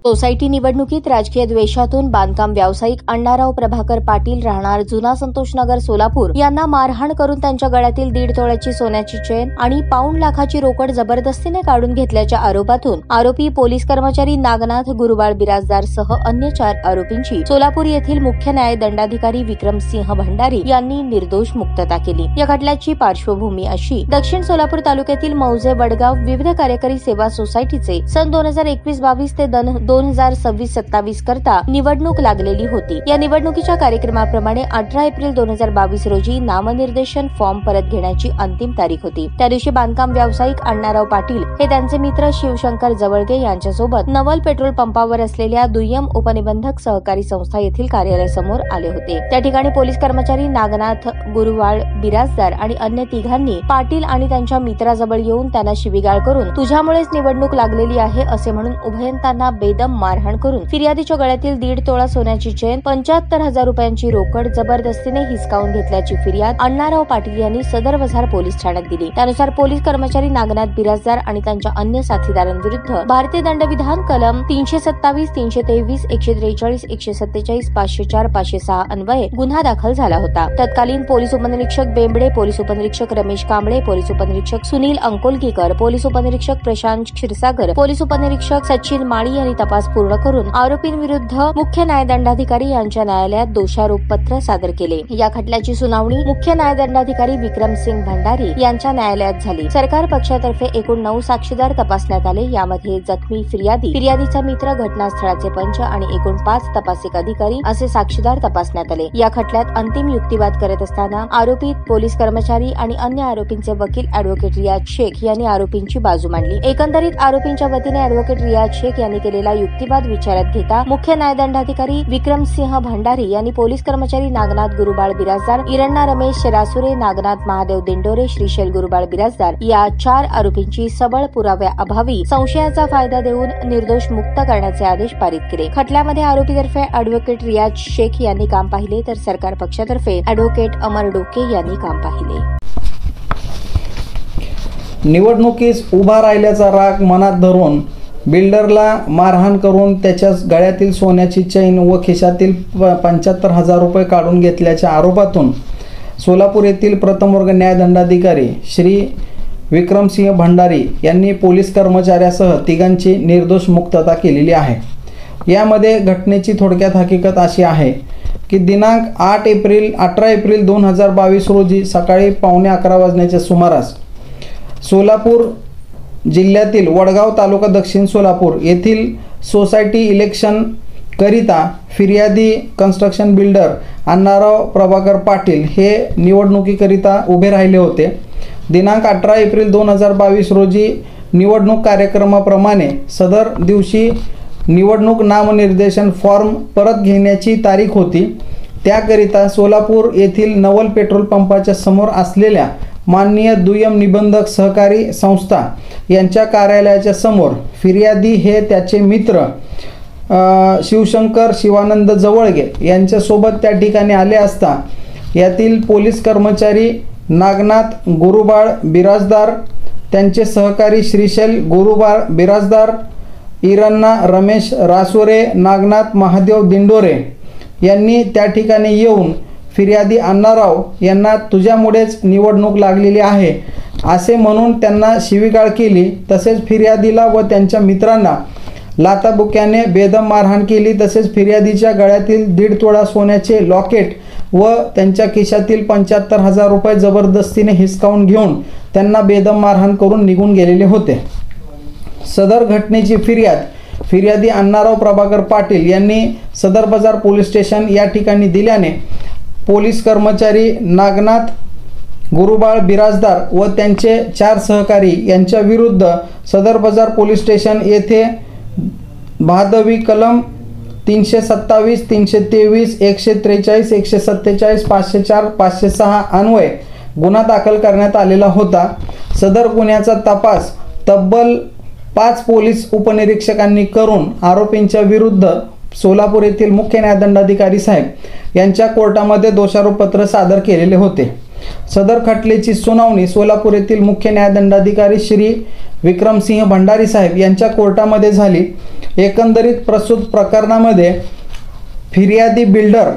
Society निवडणुकीत राजकीय द्वेषातून बांधकाम व्यावसायिक अण्णाराव प्रभाकर पाटील राहणार जुना संतोषनगर सोलापूर यांना मारहाण करून त्यांच्या गळ्यातील 1.5 तोळ्याची सोन्याची चेन आणि पाऊण लाखाची रोकड जबरदस्तीने काढून घेतल्याच्या आरोपातून आरोपी पोलीस कर्मचारी नागनाथ गुरुबाळ बिराजदार सह अन्य 4 आरोपींची सोलापूर येथील मुख्य न्याय दंडाधिकारी विक्रमसिंह भंडारी यांनी निर्दोष मुक्तता केली। या खटल्याची पार्श्वभूमी अशी, दक्षिण सोलापूर तालुक्यातील मौजे वडगाव विविध कार्यकारी सेवा सोसायटीचे सन 2021-22 ते 2026-27 करता निवडणूक लागलेली होती। या निवडणुकीच्या कार्यक्रमाप्रमाणे 18 एप्रिल 2022 रोजी नामनिर्देशन फॉर्म परत घेण्याची अंतिम तारीख होती। त्या दिवशी बांधकाम व्यावसायिक अण्णाराव पाटील हे त्यांचे मित्र शिवशंकर जवळगे यांच्यासोबत नवल पेट्रोल पंपावर असलेल्या दुय्यम उपनिबंधक सहकारी संस्था येथील कार्यालयासमोर आले होते। त्या ठिकाणी पोलीस कर्मचारी नागनाथ गुरुवाळ बिराजदार आणि अन्य तिघांनी पाटील आणि त्यांच्या मित्राजवळ येऊन त्यांना शिवीगाळ करून तुझ्यामुळेच निवडणूक लागलेली आहे असे म्हणून उभयंतांना बेदम मारहाण करून फिर्यादीच्या गळ्यातील 1.5 तोळा सोन्याची चेन, 75,000 रुपयांची रोकड जबरदस्तीने हिसकावून घेतल्याची फिर्याद अण्णाराव पाटील यांनी सदर वझार पोलीस ठाण्यात दिली। त्यानुसार पोलीस कर्मचारी नागनाथ बिराजदार आणि त्यांच्या अन्य साथीदारांविरुद्ध भारतीय दंडविधान कलम 327, 323, 143, 147, 504, 506 अन्वये गुन्हा दाखल झाला होता। तत्कालीन पोलीस उपनिरीक्षक बेंबडे, पोलीस उपनिरीक्षक रमेश कांबळे, पोलीस उपनिरीक्षक सुनील अंकोलकीकर, पोलीस उपनिरीक्षक प्रशांत क्षीरसागर, पोलीस उपनिरीक्षक सचिन माळी यांनी तपास पूर्ण करून आरोपींविरुद्ध मुख्य न्यायदंडाधिकारी यांच्या न्यायालयात दोषारोप पत्र सादर केले। या खटल्याची सुनावणी मुख्य न्यायदंडाधिकारी विक्रमसिंह भंडारी यांच्या न्यायालयात झाली। सरकार पक्षातर्फे एकूण 9 साक्षीदार तपासण्यात आले। यामध्ये जखमी फिर्यादी, फिर्यादीचा मित्र, घटनास्थळाचे पंच आणि एकूण 5 तपासिक अधिकारी असे साक्षीदार तपासण्यात आले। या खटल्यात अंतिम युक्तिवाद करत असताना आरोपी पोलीस कर्मचारी आणि अन्य आरोपींचे वकील अॅडव्होकेट रियाज शेख यांनी आरोपींची बाजू मांडली। एकंदरीत आरोपींच्या वतीने अॅडव्होकेट रियाज शेख यांनी केलेला युक्तिवाद विचारात घेता मुख्य न्यायदंडाधिकारी विक्रमसिंह भंडारी यांनी पोलीस कर्मचारी नागनाथ गुरुबाळ बिराजदार, इरण्णा रमेश रासुरे, नागनाथ महादेव दिंडोरे, श्रीशैल गुरुबाळ बिराजदार या 4 आरोपींची सबळ पुराव्याअभावी संशयाचा फायदा देऊन निर्दोष मुक्त करण्याचे आदेश पारित केले। खटल्यामध्ये आरोपीतर्फे अॅडव्होकेट रियाज शेख यांनी काम पाहिले तर सरकार पक्षातर्फे अॅडव्होकेट अमर डोके यांनी काम पाहिले। निवडणुकीस उभा राहिल्याचा राग मनात धरून बिल्डरला मारहाण करून त्याच्या गळ्यातील सोन्याची चैन व खिशातील 75,000 रुपये काढून घेतल्याच्या आरोपातून सोलापूर येथील प्रथम वर्ग न्यायदंडाधिकारी श्री विक्रमसिंह भंडारी यांनी पोलीस कर्मचाऱ्यासह तिघांची निर्दोष मुक्तता केलेली आहे। यामध्ये घटनेची थोडक्यात हकीकत अशी आहे की दिनांक 18 एप्रिल 2022 रोजी सकाळी 11:15 वाजण्याच्या सुमारास सोलापूर जिल्ह्यातील वडगाव तालुका दक्षिण सोलापूर येथील सोसायटी इलेक्शन करिता फिर्यादी कन्स्ट्रक्शन बिल्डर अण्णाराव प्रभाकर पाटील हे निवडणुकीकरिता उभे राहिले होते। दिनांक 18 एप्रिल 2022 रोजी निवडणूक कार्यक्रमाप्रमाणे सदर दिवशी निवडणूक नामनिर्देशन फॉर्म परत घेण्याची तारीख होती। त्याकरिता सोलापूर येथील नवल पेट्रोल पंपाच्या समोर असलेल्या माननीय दुय्यम निबंधक सहकारी संस्था यांच्या कार्यालयाच्या समोर फिर्यादी हे त्याचे मित्र शिवशंकर शिवानंद जवळगे यांच्यासोबत त्या ठिकाणी आले असता यातील पोलीस कर्मचारी नागनाथ गुरुबाळ बिराजदार, त्यांचे सहकारी श्रीशैल गुरुबाळ बिराजदार, इरण्णा रमेश रासुरे, नागनाथ महादेव दिंडोरे यांनी त्या ठिकाणी येऊन फिर्यादी अण्णाराव यांना तुझ्यामुळेच निवडणूक लागलेली आहे असे म्हणून त्यांना शिवीगाळ केली। तसेच फिर्यादीला व त्यांच्या मित्रांना लाथाबुक्याने बेदम मारहाण केली। तसेच फिर्यादीच्या गळ्यातील 1.5 तोळा सोन्याचे लॉकेट व त्यांच्या खिशातील 75,000 रुपये जबरदस्तीने हिसकावून घेऊन त्यांना बेदम मारहाण करून निघून गेलेले होते। सदर घटनेची फिर्यादी अण्णाराव प्रभाकर पाटील यांनी सदर बाजार पोलीस स्टेशन या ठिकाणी दिल्याने पोलीस कर्मचारी नागनाथ गुरुबाळ बिराजदार व त्यांचे 4 सहकारी यांच्या विरुद्ध सदर बाजार पोलीस स्टेशन येथे भादवी कलम 327, 323, 143, 147, 504, 506 अन्वये गुन्हा दाखल करण्यात आलेला होता। सदर गुन्ह्याचा तपास तब्बल 5 पोलीस उपनिरीक्षकांनी करून आरोपींच्या विरुद्ध सोलापूर येथील मुख्य न्यायदंडाधिकारी साहेब यांच्या कोर्टामध्ये दोषारोपपत्र सादर केलेले होते। सदर खटल्याची सुनावणी सोलापूर येथील मुख्य न्यायदंडाधिकारी श्री विक्रमसिंह भंडारी साहेब यांच्या कोर्टामध्ये झाली। एकंदरीत प्रस्तुत प्रकरणामध्ये फिर्यादी बिल्डर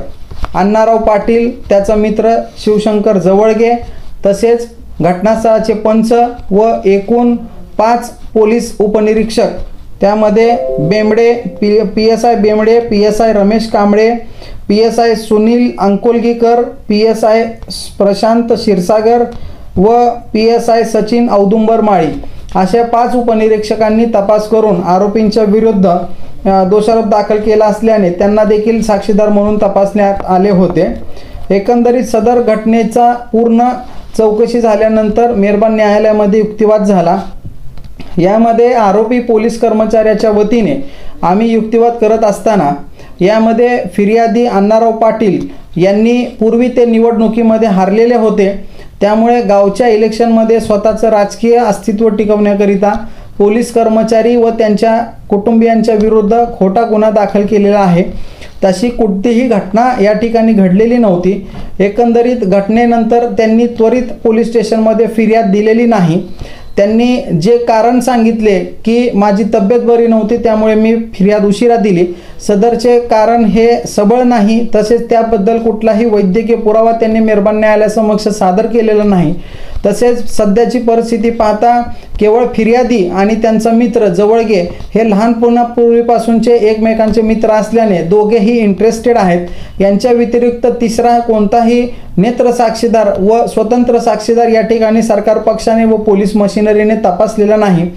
अण्णाराव पाटील, त्याचा मित्र शिवशंकर जवळगे, तसेच घटनास्थळाचे पंच व एकूण 5 पोलीस उपनिरीक्षक, त्यामध्ये Bembde PSI Bembde, PSI Ramesh Kamble, PSI Sunil अंकोलगीकर, PSI Prashant Kshirsagar व PSI सचिन औदुंबर माळी अशा 5 उपनिरीक्षकांनी तपास करून आरोपींच्या विरुद्ध दोषारोप दाखल केला असल्याने त्यांना देखील साक्षीदार म्हणून तपासण्यात आले होते। एकंदरीत सदर घटनेचा पूर्ण चौकशी झाल्यानंतर मेहरबान न्यायालयामध्ये युक्तिवाद झाला। यामध्ये आरोपी पोलीस कर्मचाऱ्याच्या वतीने आम्ही युक्तिवाद करत असताना यामध्ये फिर्यादी अण्णाराव पाटील यांनी पूर्वी ते निवडणुकीमध्ये हारलेले होते, त्यामुळे गावच्या इलेक्शनमध्ये स्वतःचं राजकीय अस्तित्व टिकवण्याकरिता पोलीस कर्मचारी व त्यांच्या कुटुंबियांच्या विरुद्ध खोटा गुन्हा दाखल केलेला आहे। तशी कोणतीही घटना या ठिकाणी घडलेली नव्हती। एकंदरीत घटनेनंतर त्यांनी त्वरित पोलीस स्टेशनमध्ये फिर्याद दिलेली नाही। त्यांनी जे कारण सांगितले की माझी तब्येत बरी नव्हती त्यामुळे मी फिर्याद उशिरा दिली, सदरचे कारण हे सबळ नाही, तसेच त्याबद्दल कुठलाही वैद्यकीय पुरावा त्यांनी मेहरबान न्यायालयासमक्ष सादर केलेला नाही। तसेच सध्याची परिस्थिती पाहता केवळ फिर्यादी आणि त्यांचा मित्र जवळगे हे लहानपणापूर्वीपासूनचे एकमेकांचे मित्र असल्याने दोघेही इंटरेस्टेड आहेत। यांच्या व्यतिरिक्त तिसरा कोणताही नेत्र साक्षीदार व स्वतंत्र साक्षीदार या ठिकाणी सरकार पक्षाने व पोलीस मशिनरीने तपासलेला नाही।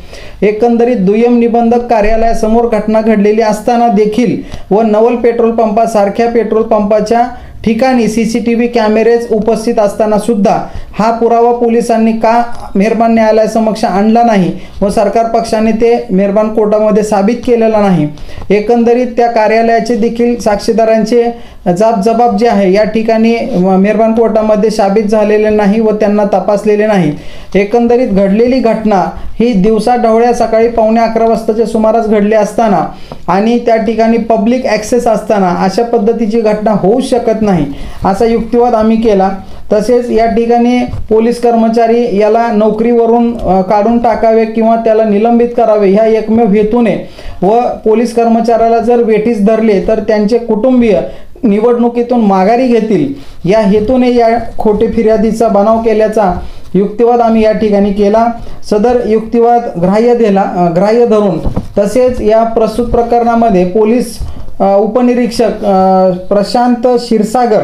एकंदरीत दुय्यम निबंधक कार्यालयासमोर घटना घडलेली असताना देखील व नवल पेट्रोल पंपासारख्या पेट्रोल पंपाच्या ठिकाणी CCTV कॅमेरेज उपस्थित असताना सुद्धा हा पुरावा पोलिसांनी का मेहरबान न्यायालयासमक्ष आणला नाही व सरकार पक्षाने ते मेहरबान कोर्टामध्ये साबित केलेला नाही। एकंदरीत त्या कार्यालयाचे देखील साक्षीदारांचे जबाब जे आहे या ठिकाणी मेहरबान कोर्टामध्ये साबित झालेले नाही व त्यांना तपासलेले नाही। एकंदरीत घडलेली घटना ही दिवसाढवळ्या सकाळी 11:15 वाजताच्या सुमारास घडली असताना आणि त्या ठिकाणी पब्लिक ॲक्सेस असताना अशा पद्धतीची घटना होऊ शकत नाही असा युक्तिवाद आम्ही केला। तसेच या ठिकाणी पोलीस कर्मचारी याला नोकरीवरून काढून टाकावे किंवा त्याला निलंबित करावे ह्या एकमेव हेतूने व पोलीस कर्मचाऱ्याला जर वेठीस धरले तर त्यांचे कुटुंबीय निवडणुकीतून माघारी घेतील या हेतूने या खोटे फिर्यादीचा बनाव केल्याचा युक्तिवाद आम्ही या ठिकाणी केला। सदर युक्तिवाद ग्राह्य धरून तसेच या प्रस्तुत प्रकरणामध्ये पोलीस उपनिरीक्षक प्रशांत क्षीरसागर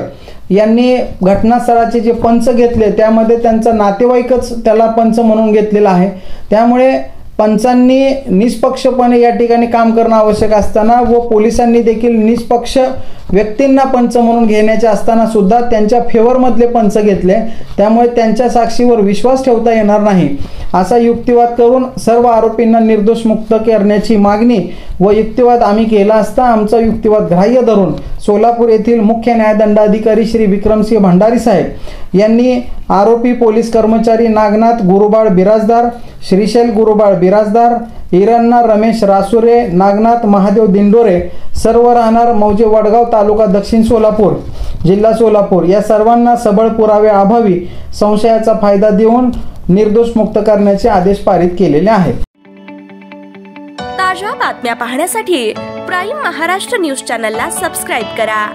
यांनी घटनास्थळाचे जे पंच घेतले त्यामध्ये त्यांचा नातेवाईकच त्याला पंच म्हणून घेतलेला आहे, त्यामुळे पंचांनी निष्पक्षपणे या ठिकाणी काम करणं आवश्यक असताना व पोलिसांनी देखील निष्पक्ष व्यक्तींना पंच म्हणून घेण्याचे असताना सुद्धा त्यांच्या फेवरमधले पंच घेतले, त्यामुळे त्यांच्या साक्षीवर विश्वास ठेवता येणार नाही असा युक्तिवाद करून सर्व आरोपींना निर्दोष मुक्त करण्याची मागणी व युक्तिवाद आम्ही केला असता आमचा युक्तिवाद ग्राह्य धरून सोलापूर येथील मुख्य न्यायदंडाधिकारी श्री विक्रमसिंह भंडारी साहेब यांनी आरोपी पोलीस कर्मचारी नागनाथ गुरुबाळ बिराजदार, श्रीशैल गुरुबाळ बिराजदार, हिरण्णा रमेश रासुरे, नागनाथ महादेव दिंडोरे सर्व राहणार मौजे वडगाव तालुका दक्षिण सोलापूर जिल्हा सोलापूर या सर्वांना सबळ पुरावे अभावी संशयाचा फायदा देऊन निर्दोष मुक्त करण्याचे आदेश पारित केलेले आहेत। ताज्या बातम्या पाहण्यासाठी प्राईम महाराष्ट्र न्यूज चॅनलला सबस्क्राईब करा।